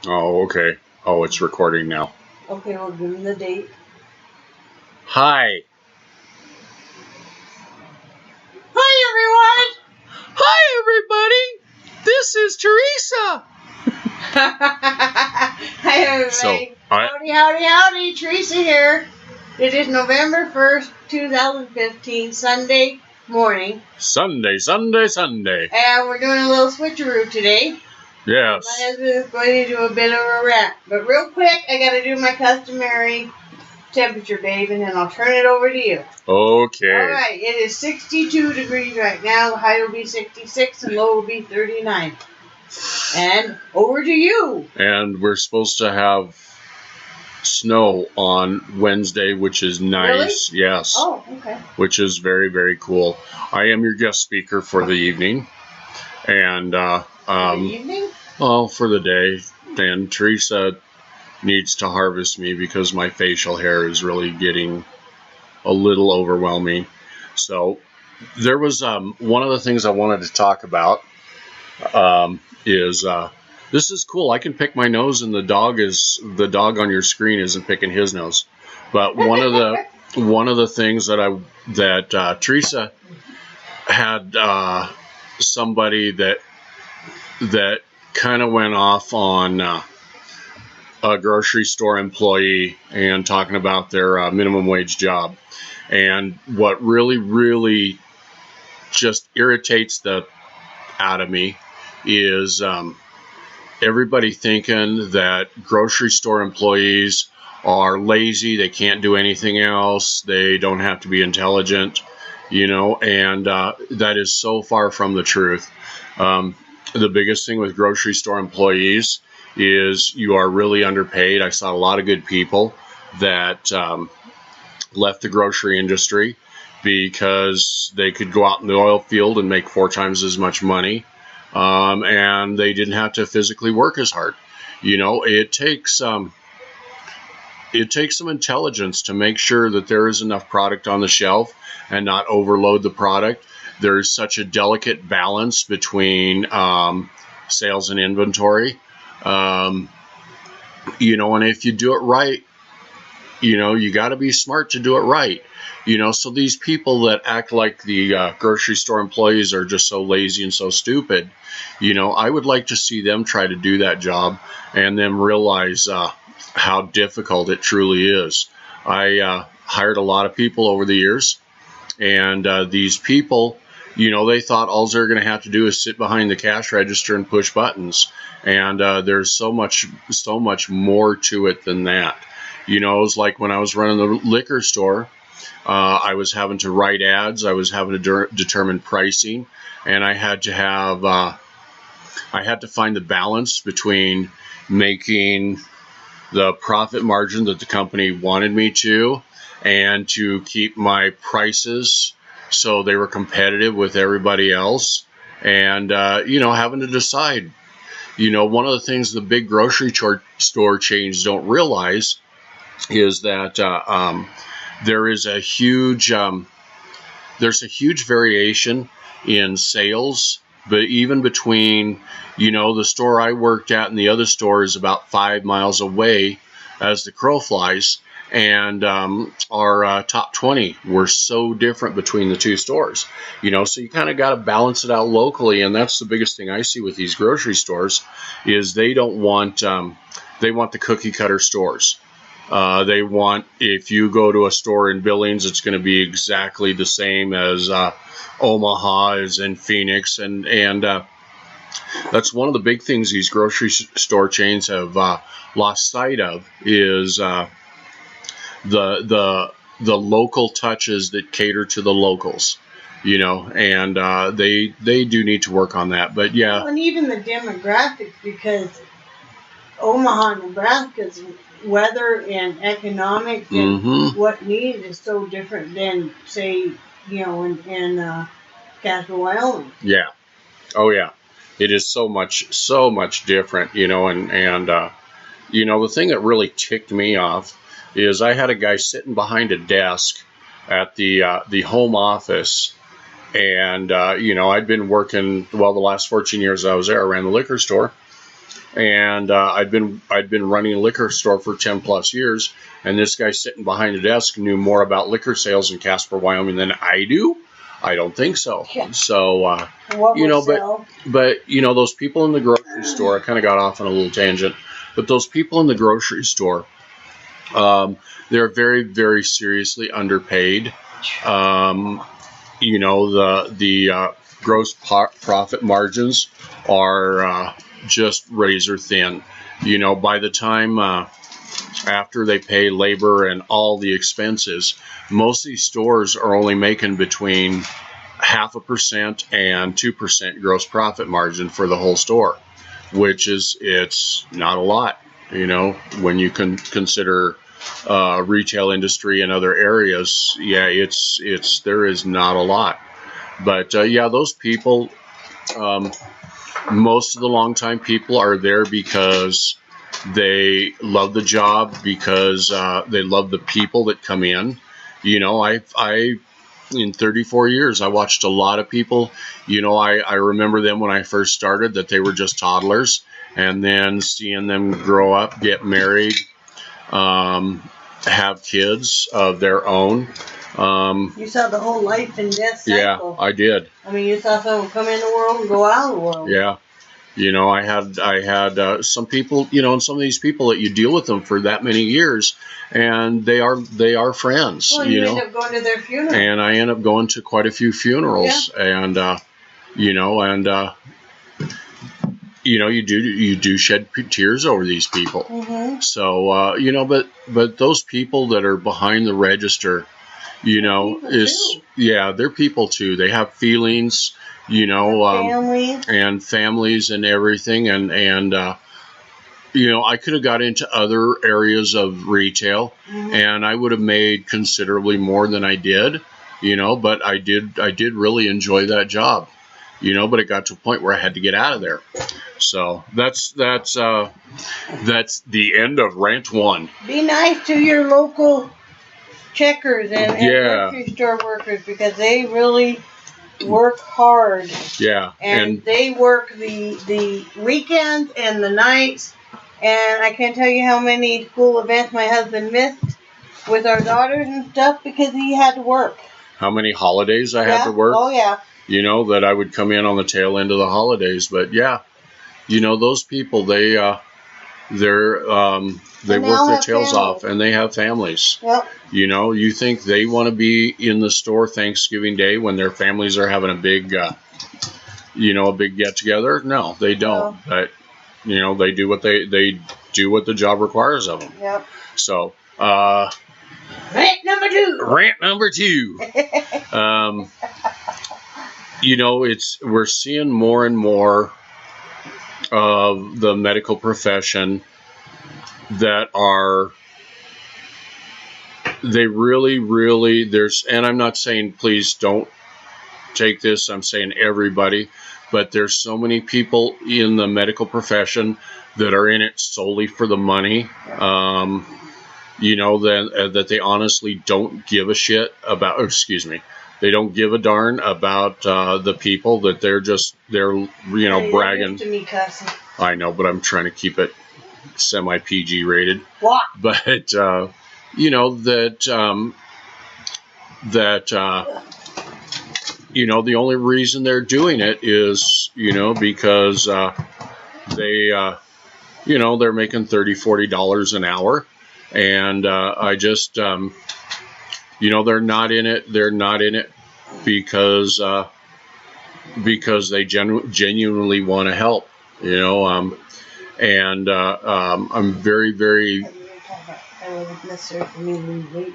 Oh, okay. Oh, it's recording now. Okay, we'll give him the date. Hi. Hi, everyone! Hi, everybody. This is Theresa. Hi, everybody. So, Howdy. Teresa here. It is November 1st, 2015, Sunday morning. Sunday. And we're doing a little switcheroo today. Yes. My husband is going to do a bit of a rant. But real quick, I got to do my customary temperature, babe, and then I'll turn it over to you. Okay. All right, it is 62 degrees right now. The high will be 66 and low will be 39. And over to you. And we're supposed to have snow on Wednesday, which is nice. Really? Yes. Oh, okay. Which is very, very cool. I am your guest speaker for the evening. And, For the evening? well, for the day. And Teresa needs to harvest me because my facial hair is really getting a little overwhelming. So there was one of the things I wanted to talk about is this is cool. I can pick my nose, and the dog on your screen isn't picking his nose. But one of the things that Teresa had somebody that kind of went off on a grocery store employee and talking about their minimum wage job. And what really just irritates the out of me is everybody thinking that grocery store employees are lazy, they can't do anything else, they don't have to be intelligent, and that is so far from the truth. The biggest thing with grocery store employees is you are really underpaid. I saw a lot of good people that left the grocery industry because they could go out in the oil field and make 4 times as much money, and they didn't have to physically work as hard. It takes some intelligence to make sure that there is enough product on the shelf and not overload the product. There's such a delicate balance between sales and inventory, and if you do it right, you got to be smart to do it right. So these people that act like the grocery store employees are just so lazy and so stupid, I would like to see them try to do that job and then realize how difficult it truly is. I hired a lot of people over the years, and these people, they thought all they're going to have to do is sit behind the cash register and push buttons. And there's so much more to it than that. It was like when I was running the liquor store, I was having to write ads, I was having to determine pricing, and I had to find the balance between making the profit margin that the company wanted me to, and to keep my prices so they were competitive with everybody else, and having to decide. One of the things the big grocery store chains don't realize is that there's a huge variation in sales, but even between the store I worked at and the other store is about 5 miles away as the crow flies, and our top 20 were so different between the two stores. So you kind of got to balance it out locally, and that's the biggest thing I see with these grocery stores is they don't want they want the cookie cutter stores. They want, if you go to a store in Billings, it's going to be exactly the same as Omaha is in Phoenix, and that's one of the big things these grocery store chains have lost sight of is the local touches that cater to the locals, and they do need to work on that. But yeah, well, and even the demographics, because Omaha, Nebraska's weather and economics and what needed is so different than, say, in Casper, Wyoming. Yeah. Oh yeah. It is so much different, and the thing that really ticked me off is I had a guy sitting behind a desk at the home office, and I'd been working, the last 14 years I was there, I ran the liquor store, And I'd been running a liquor store for 10 plus years, and this guy sitting behind the desk knew more about liquor sales in Casper, Wyoming than I do. I don't think so. Yeah. So but those people in the grocery store, I kind of got off on a little tangent, but those people in the grocery store, they're very, very seriously underpaid. The gross profit margins are just razor thin. By the time after they pay labor and all the expenses, most of these stores are only making between 0.5% and 2% gross profit margin for the whole store, which it's not a lot, when you can consider retail industry and other areas. Yeah, there is not a lot. But those people, most of the longtime people are there because they love the job, because they love the people that come in. In 34 years, I watched a lot of people. I remember them when I first started, that they were just toddlers, and then seeing them grow up, get married, have kids of their own. You saw the whole life and death cycle. Yeah, I did. I mean, you saw someone come in the world and go out of the world. Yeah. I had some people, and some of these people that you deal with them for that many years, and they are friends. Well, you end up going to their funeral. And I end up going to quite a few funerals, and you do shed tears over these people. Mm-hmm. So but those people that are behind the register, they're people too. They have feelings. And families and everything, and I could have got into other areas of retail, mm-hmm. and I would have made considerably more than I did, but I did really enjoy that job, but it got to a point where I had to get out of there. So that's the end of rant 1. Be nice to your local checkers and grocery store workers, because they really work hard. Yeah. And they work the weekends and the nights. And I can't tell you how many school events my husband missed with our daughters and stuff because he had to work. How many holidays I had to work? Oh, yeah. That I would come in on the tail end of the holidays. But those people, they work their tails off, and they have families. Yep. You think they want to be in the store Thanksgiving Day when their families are having a big get together? No, they don't. But they do what they do what the job requires of them. Yep. So rant number 2. We're seeing more and more of the medical profession that they really, and I'm not saying please don't take this, I'm saying everybody, but there's so many people in the medical profession that are in it solely for the money, that they honestly don't give a shit about, they don't give a darn about the people, that they're bragging. To me cussing. I know, but I'm trying to keep it semi-PG rated. What? But the only reason they're doing it is because they're making $30-40 an hour, and they're not in it because they genuinely want to help, and I'm very, very. That wasn't necessary for me to lose weight.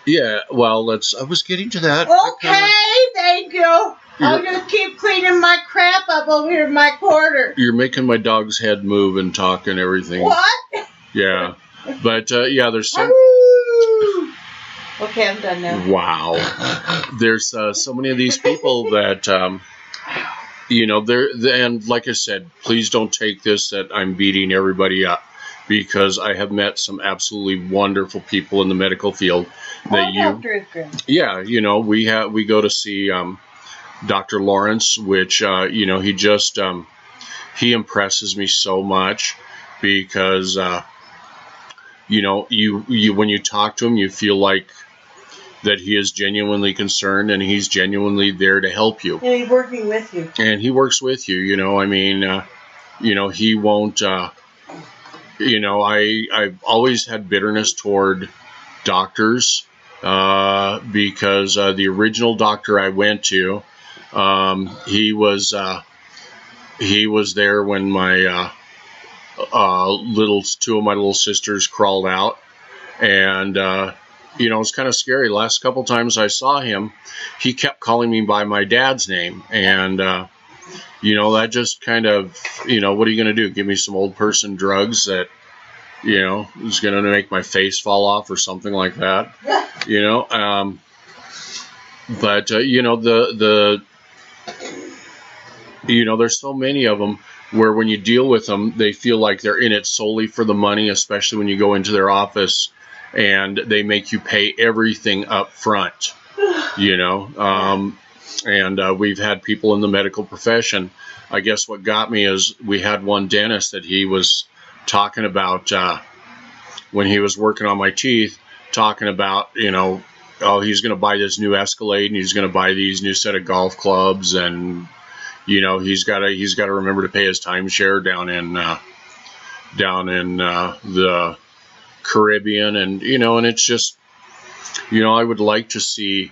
Yeah, well, I was getting to that. Okay, thank you. I'll just keep cleaning my crap up over here in my corner. You're making my dog's head move and talk and everything. What? Yeah, but there's some. Okay, I'm done now. Wow, there's so many of these people that. And like I said, please don't take this that I'm beating everybody up, because I have met some absolutely wonderful people in the medical field. Doctor is good. Yeah, we go to see Dr. Lawrence, which he he impresses me so much because, you know, you when you talk to him, you feel like that he is genuinely concerned and he's genuinely there to help you. And he's working with you. And he works with you, you know, I mean, you know, he won't, you know, I've always had bitterness toward doctors because the original doctor I went to, he was there when my two of my little sisters crawled out, and you know, it's kind of scary. Last couple times I saw him, he kept calling me by my dad's name, and you know, that just kind of, you know, what are you going to do? Give me some old person drugs that, you know, is going to make my face fall off or something like that, you know? But you know, you know, there's so many of them where when you deal with them, they feel like they're in it solely for the money, especially when you go into their office and they make you pay everything up front, you know. And we've had people in the medical profession. I guess what got me is we had one dentist that he was talking about when he was working on my teeth, talking about, you know, oh, he's going to buy this new Escalade and he's going to buy these new set of golf clubs, and you know, he's got to remember to pay his timeshare down in the Caribbean, and you know, and it's just, you know, I would like to see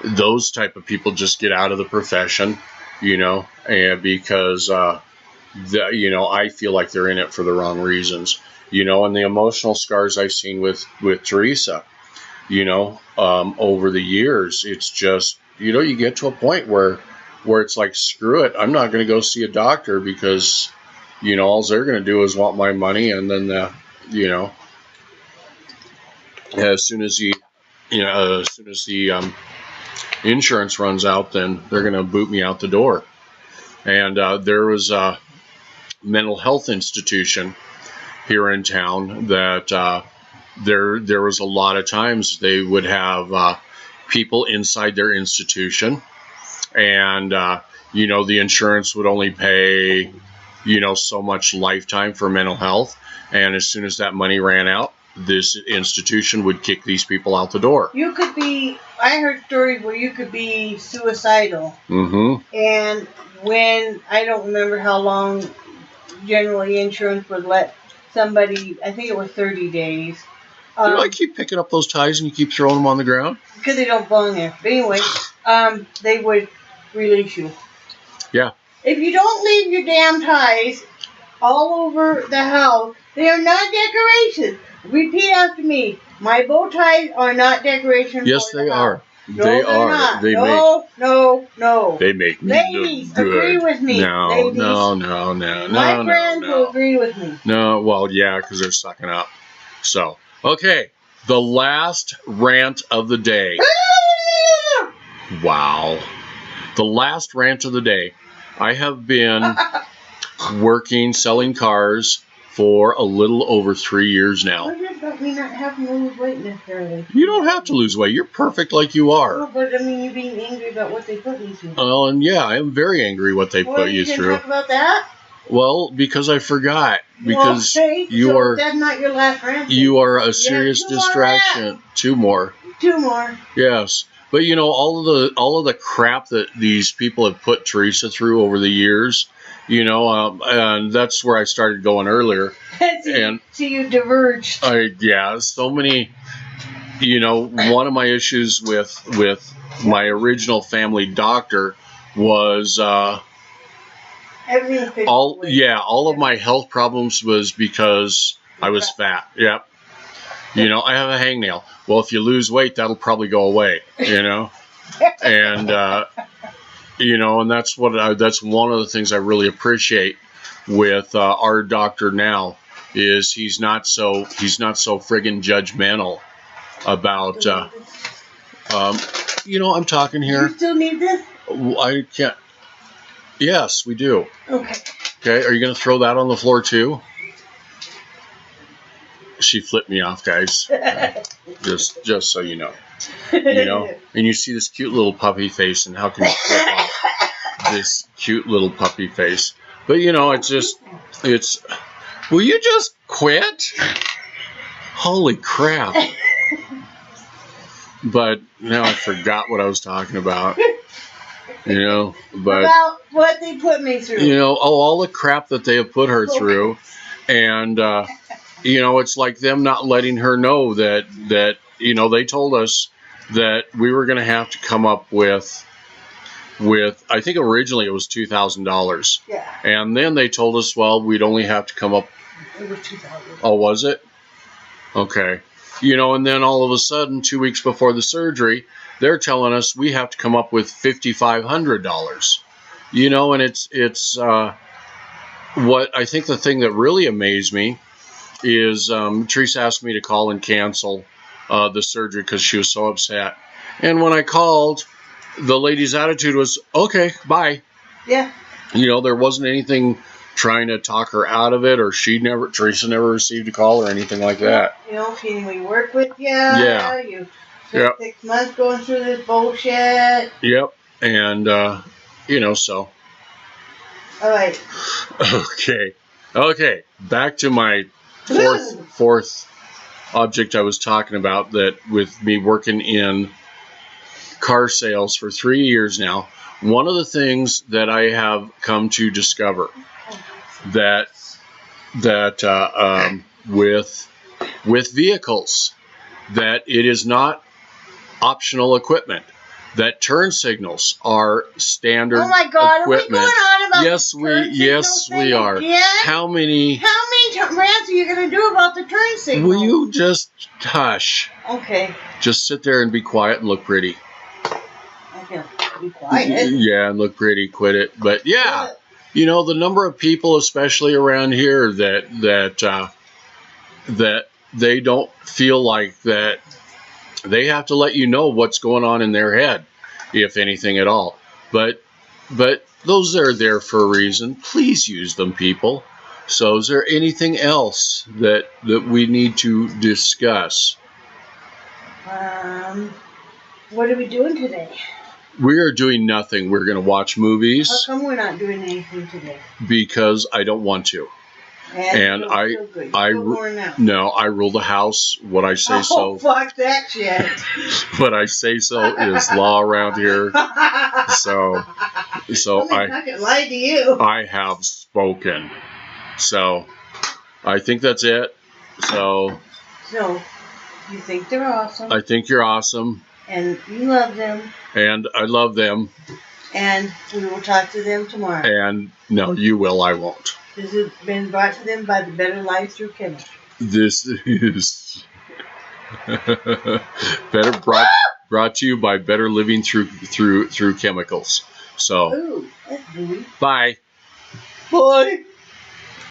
those type of people just get out of the profession, you know, and because you know, I feel like they're in it for the wrong reasons, you know, and the emotional scars I've seen with Theresa, you know, over the years, it's just, you know, you get to a point where it's like, screw it, I'm not going to go see a doctor because, you know, all they're going to do is want my money, and then you know, as soon as the insurance runs out, then they're going to boot me out the door. And there was a mental health institution here in town that there was a lot of times they would have people inside their institution, and you know, the insurance would only pay, you know, so much lifetime for mental health, and as soon as that money ran out, this institution would kick these people out the door. You could be, I heard stories where you could be suicidal. Mm-hmm. And when, I don't remember how long generally insurance would let somebody, I think it was 30 days. You know, I keep picking up those ties and you keep throwing them on the ground. Because they don't belong there. But anyway, they would release you. Yeah. If you don't leave your damn ties all over the house, they are not decorations. Repeat after me. My bow ties are not decorations. Yes, they are. No, they they're are. Not. They No. They make me Ladies, look good. agree with me. No, Ladies. no. My friends will agree with me. No, well, yeah, because they're sucking up. So, okay, the last rant of the day. Wow. The last rant of the day. I have been working, selling cars for a little over 3 years now. What about me not having to lose weight necessarily? You don't have to lose weight. You're perfect like you are. No, but I mean, you're being angry about what they put me through. Well, and yeah, I am very angry what they put you through. Talk about that? Well, because I forgot. Because you are. That's not your last rant. You are a serious distraction. Two more. Yes. But you know, all of the crap that these people have put Theresa through over the years, you know, and that's where I started going earlier. So you diverged. So many. You know, one of my issues with my original family doctor was all of my health problems was because I was fat. Yep. You know, I have a hangnail. Well, if you lose weight, that'll probably go away, you know? And, you know, and that's one of the things I really appreciate with our doctor now is he's not so friggin' judgmental about, you know, I'm talking here. You still need this? I can't. Yes, we do. Okay. Okay, are you going to throw that on the floor too? She flipped me off, guys. just so you know. You know, and you see this cute little puppy face, and how can you flip off this cute little puppy face? But you know, it's. Will you just quit? Holy crap! But now I forgot what I was talking about. You know, but about what they put me through. You know, all the crap that they have put her through, and you know, it's like them not letting her know that you know, they told us that we were going to have to come up with I think originally it was $2,000. Yeah. And then they told us, well, we'd only have to come up. It was 2,000. Oh, was it? Okay. You know, and then all of a sudden, 2 weeks before the surgery, they're telling us we have to come up with $5,500. You know, and it's what I think the thing that really amazed me is Theresa asked me to call and cancel the surgery because she was so upset. And when I called, the lady's attitude was, okay, bye. Yeah. You know, there wasn't anything trying to talk her out of it, or Theresa never received a call or anything like that. You know, can we work with you? Yeah. You spent 6 months going through this bullshit. Yep. And, you know, so. All right. Okay. Back to my fourth object I was talking about, that with me working in car sales for 3 years now, one of the things that I have come to discover that with vehicles, that it is not optional equipment, that turn signals are standard equipment. Oh my God, are we going on about yes, we are. Again? How many rants are you going to do about the turn signal? Will you just hush? Okay. Just sit there and be quiet and look pretty. I can be quiet. Yeah, and look pretty. Quit it. But yeah, you know, the number of people, especially around here, that they don't feel like that they have to let you know what's going on in their head, if anything at all. But those are there for a reason. Please use them, people. So is there anything else that we need to discuss? What are we doing today? We are doing nothing. We're going to watch movies. How come we're not doing anything today? Because I don't want to. And I rule the house. What I say so. Oh, fuck that shit. What I say so is law around here. So I'm not gonna lie to you. I have spoken. So I think that's it. So you think they're awesome. I think you're awesome. And you love them. And I love them. And we will talk to them tomorrow. And no, you will. I won't. This has been brought to them by the Better Life Through Chemistry. This is brought to you by Better Living Through Chemicals. So, ooh, that's gooey. Bye. Bye.